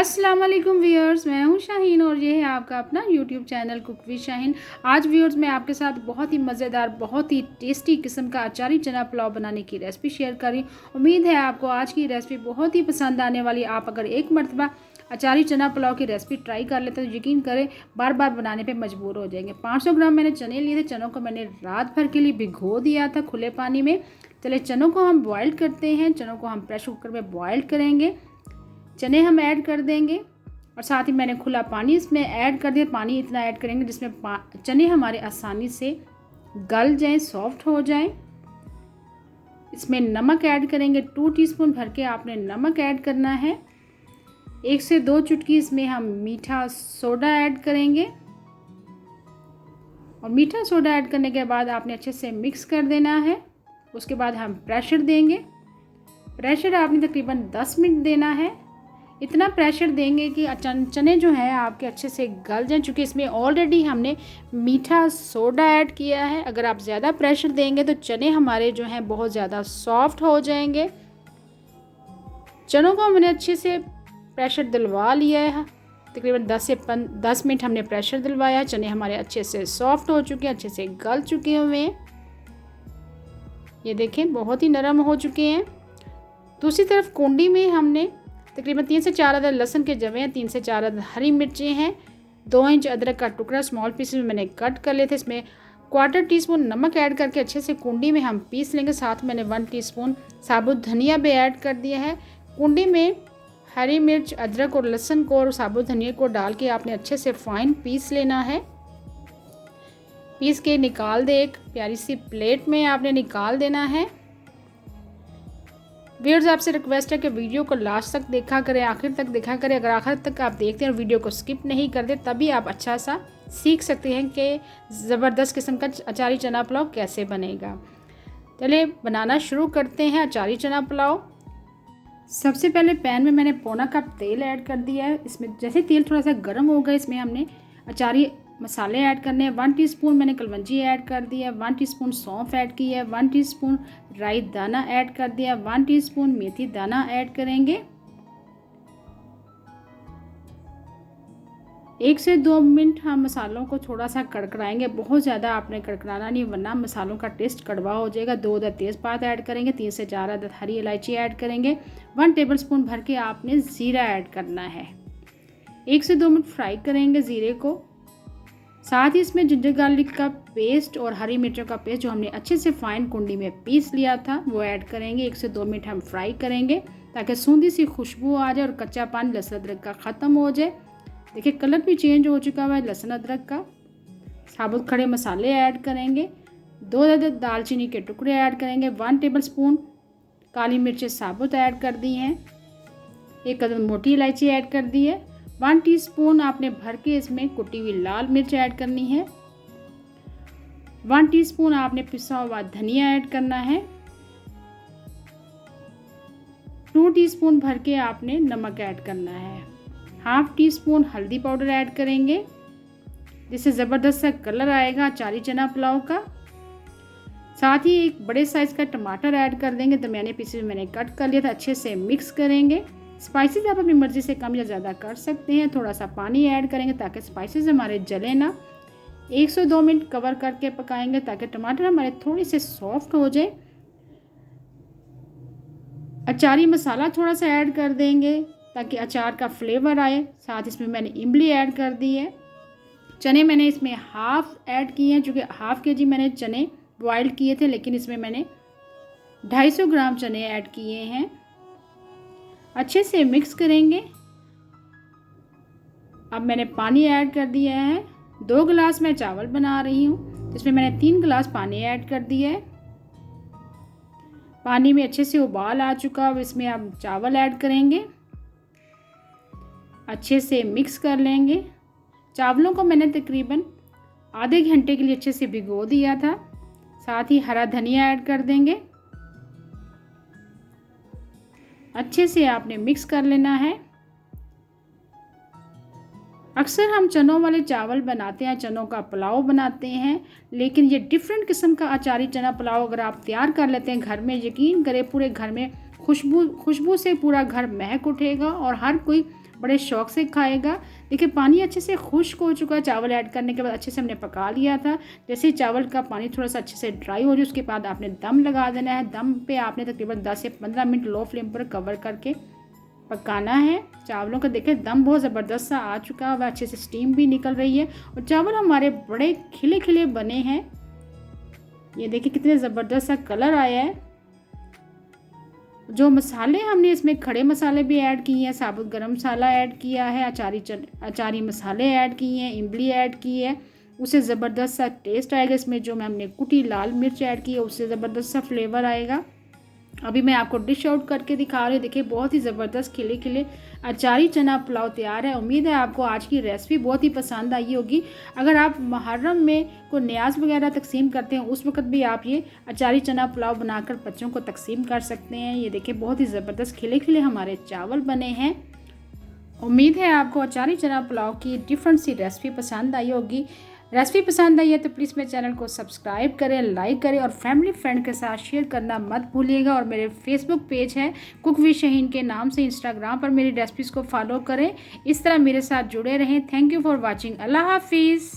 अस्सलाम वालेकुम व्यूअर्स, मैं हूं शाहीन और ये है आपका अपना YouTube channel cook with Shaheen. आज व्यूअर्स मैं आपके साथ बहुत ही मज़ेदार, बहुत ही टेस्टी किस्म का अचारी चना पुलाव बनाने की रेसिपी शेयर करी। उम्मीद है आपको आज की रेसिपी बहुत ही पसंद आने वाली। आप अगर एक मरतबा अचारी चना पुलाव की रेसिपी ट्राई कर लेते हैं तो यकीन करें बार बार बनाने पर मजबूर हो जाएंगे। 500 ग्राम मैंने चने लिए थे। चनों को मैंने रात भर के लिए भिगो दिया था खुले पानी में। चले चनों को हम बॉयल करते हैं। चनों को हम प्रेशर कुकर में बॉयल करेंगे। चने हम ऐड कर देंगे और साथ ही मैंने खुला पानी इसमें ऐड कर दिया। पानी इतना ऐड करेंगे जिसमें चने हमारे आसानी से गल जाएं, सॉफ्ट हो जाएं। इसमें नमक ऐड करेंगे। 2 टीस्पून भर के आपने नमक ऐड करना है। 1 से 2 चुटकी इसमें हम मीठा सोडा ऐड करेंगे और मीठा सोडा ऐड करने के बाद आपने अच्छे से मिक्स कर देना है। उसके बाद हम प्रेशर देंगे। प्रेशर आपने तकरीबन 10 मिनट देना है। इतना प्रेशर देंगे कि चने जो हैं आपके अच्छे से गल जाएं, चूँकि इसमें ऑलरेडी हमने मीठा सोडा ऐड किया है। अगर आप ज़्यादा प्रेशर देंगे तो चने हमारे जो हैं बहुत ज़्यादा सॉफ्ट हो जाएंगे। चनों को हमने अच्छे से प्रेशर दिलवा लिया है। तकरीबन 10 मिनट हमने प्रेशर दिलवाया। चने हमारे अच्छे से सॉफ्ट हो चुके हैं, अच्छे से गल चुके हुए हैं। ये देखें बहुत ही नरम हो चुके हैं। दूसरी तरफ कुंडी में हमने तकरीबन 3 से 4 अदद लहसुन के जवे हैं, 3 से 4 अदद हरी मिर्चें हैं, 2 इंच अदरक का टुकड़ा स्मॉल पीसेस में मैंने कट कर लिए थे। इसमें 1/4 टीस्पून नमक ऐड करके अच्छे से कुंडी में हम पीस लेंगे। साथ मैंने 1 टीस्पून साबुत धनिया भी ऐड कर दिया है। कुंडी में हरी मिर्च, अदरक और लहसुन को और साबुत धनिया को डाल के आपने अच्छे से फाइन पीस लेना है। पीस के निकाल दे, एक प्यारी सी प्लेट में आपने निकाल देना है। व्यूअर्स आपसे रिक्वेस्ट है कि वीडियो को लास्ट तक देखा करें, आखिर तक देखा करें। अगर आखिर तक आप देखते हैं और वीडियो को स्किप नहीं करते तभी आप अच्छा सा सीख सकते हैं कि ज़बरदस्त किस्म का अचारी चना पुलाव कैसे बनेगा। चलिए बनाना शुरू करते हैं अचारी चना पुलाव। सबसे पहले पैन में मैंने 1/4 कप तेल ऐड कर दिया है। इसमें जैसे तेल थोड़ा सा गर्म हो गया, इसमें हमने अचारी मसाले ऐड करने हैं। 1 टीस्पून मैंने कलवंजी ऐड कर दिया है। 1 टीस्पून सौंफ ऐड की है। 1 टीस्पून राई दाना ऐड कर दिया। 1 टीस्पून मेथी दाना ऐड करेंगे। 1 से 2 मिनट हम मसालों को थोड़ा सा कड़कड़ाएंगे। बहुत ज़्यादा आपने कड़कड़ाना नहीं वरना मसालों का टेस्ट कड़वा हो जाएगा। 2 अदद तेज़पात ऐड करेंगे। 3 से 4 अदद हरी इलायची ऐड करेंगे। 1 टेबल स्पून भर के आपने ज़ीरा ऐड करना है। 1 से 2 मिनट फ्राई करेंगे ज़ीरे को। साथ ही इसमें जिंजर गार्लिक का पेस्ट और हरी मिर्चों का पेस्ट जो हमने अच्छे से फाइन कुंडी में पीस लिया था वो ऐड करेंगे। 1 से 2 मिनट हम फ्राई करेंगे ताकि सूंधी सी खुशबू आ जाए और कच्चा पानी लहसुन अदरक का ख़त्म हो जाए। देखिए कलर भी चेंज हो चुका हुआ है लहसुन अदरक का। साबुत खड़े मसाले ऐड करेंगे। 2 अदद दालचीनी के टुकड़े ऐड करेंगे। 1 टेबल स्पून काली मिर्चें साबुत ऐड कर दी हैं। 1 अदद मोटी इलायची ऐड कर दी है। 1 टीस्पून आपने भर के इसमें कुटी हुई लाल मिर्च ऐड करनी है। 1 टीस्पून आपने पिसा हुआ धनिया ऐड करना है। 2 टीस्पून भर के आपने नमक ऐड करना है। 1/2 टीस्पून हल्दी पाउडर ऐड करेंगे जिससे ज़बरदस्त सा कलर आएगा अचारी चना पुलाव का। साथ ही एक बड़े साइज़ का टमाटर ऐड कर देंगे। दरमियाने पीसेस में मैंने कट कर लिया था। अच्छे से मिक्स करेंगे। स्पाइसेस आप अपनी मर्ज़ी से कम या ज़्यादा कर सकते हैं। थोड़ा सा पानी ऐड करेंगे ताकि स्पाइसेस हमारे जले ना। 1 से 2 मिनट कवर करके पकाएंगे ताकि टमाटर हमारे थोड़े से सॉफ्ट हो जाए। अचारी मसाला थोड़ा सा ऐड कर देंगे ताकि अचार का फ्लेवर आए। साथ इसमें मैंने इमली ऐड कर दी है। चने मैंने इसमें हाफ़ ऐड किए हैं क्योंकि ½ kg मैंने चने बॉयल किए थे, लेकिन इसमें मैंने 250 ग्राम चने ऐड किए हैं। अच्छे से मिक्स करेंगे। अब मैंने पानी ऐड कर दिया है। 2 गिलास मैं चावल बना रही हूँ जिसमें मैंने 3 गिलास पानी ऐड कर दिया है। पानी में अच्छे से उबाल आ चुका। अब इसमें आप चावल ऐड करेंगे। अच्छे से मिक्स कर लेंगे। चावलों को मैंने तकरीबन आधे घंटे के लिए अच्छे से भिगो दिया था। साथ ही हरा धनिया ऐड कर देंगे। अच्छे से आपने मिक्स कर लेना है। अक्सर हम चनों वाले चावल बनाते हैं, चनों का पुलाव बनाते हैं, लेकिन ये डिफरेंट किस्म का अचारी चना पुलाव अगर आप तैयार कर लेते हैं घर में, यकीन करें पूरे घर में खुशबू से पूरा घर महक उठेगा और हर कोई बड़े शौक़ से खाएगा। देखिए पानी अच्छे से खुश्क हो चुका है, चावल ऐड करने के बाद अच्छे से हमने पका लिया था। जैसे ही चावल का पानी थोड़ा सा अच्छे से ड्राई हो जाए उसके बाद आपने दम लगा देना है। दम पे आपने तकरीबन 10 से 15 मिनट लो फ्लेम पर कवर करके पकाना है। चावलों का देखिए दम बहुत ज़बरदस्त सा आ चुका है, वह अच्छे से स्टीम भी निकल रही है और चावल हमारे बड़े खिले खिले बने हैं। ये देखिए कितने ज़बरदस्त सा कलर आया है। जो मसाले हमने इसमें खड़े मसाले भी ऐड किए हैं, साबुत गरम मसाला ऐड किया है, अचारी मसाले ऐड किए हैं, इमली ऐड की है, उससे ज़बरदस्त सा टेस्ट आएगा। इसमें जो हमने कुटी लाल मिर्च ऐड की है उससे ज़बरदस्त सा फ्लेवर आएगा। अभी मैं आपको डिश आउट करके दिखा रही हूँ। देखिए बहुत ही ज़बरदस्त खिले खिले अचारी चना पुलाव तैयार है। उम्मीद है आपको आज की रेसिपी बहुत ही पसंद आई होगी। अगर आप मुहर्रम में कोई न्याज वगैरह तकसीम करते हैं उस वक्त भी आप ये अचारी चना पुलाव बनाकर बच्चों को तकसीम कर सकते हैं। ये देखिए बहुत ही ज़बरदस्त खिले खिले हमारे चावल बने हैं। उम्मीद है आपको अचारी चना पुलाव की डिफरेंट सी रेसिपी पसंद आई होगी। रेसिपी पसंद आई है तो प्लीज़ मेरे चैनल को सब्सक्राइब करें, लाइक करें और फैमिली फ्रेंड के साथ शेयर करना मत भूलिएगा। और मेरे फेसबुक पेज है कुक विद शहीन के नाम से, इंस्टाग्राम पर मेरी रेसिपीज़ को फॉलो करें। इस तरह मेरे साथ जुड़े रहें। Thank you for watching. अल्लाह हाफिज़।